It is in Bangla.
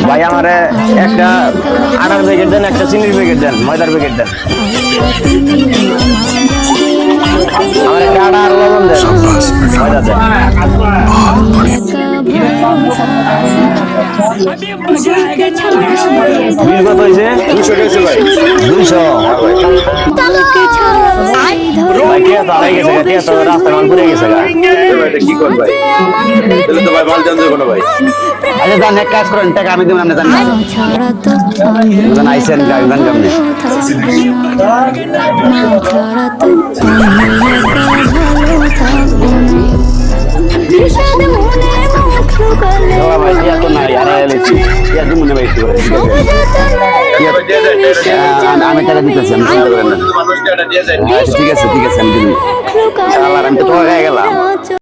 ভাই আমারে একটা আটার প্যাকেট দেন, একটা চিনির প্যাকেট দেন, ময়দার প্যাকেট দেন। আমার একটা আটা আর লবণ দেন, ময়দা দেন। বিল কত হয়েছে? 200 টাকা ভাই। 200 ভাই কে তো আড়াই গেছে, কে তো রাস্তা মান ঘুরে গেছে। কি কর ভাই? তাহলে তো ভাই মাল জানতে কোনো ভাই। আচ্ছা জান এক কাজ করেন, টাকা আমি দেব না, জান না আইছেন গাড়ি গান কেমনে ভাই ইয়া তো নাই আর এলেছি ইয়া দিমু না ভাই একটু করে। আমি টাকা দিতেছি, আমি চিন্তা করেন না। ঠিক আছে আমি দিবি। আমি তো তোমার গায়ে গেলাম।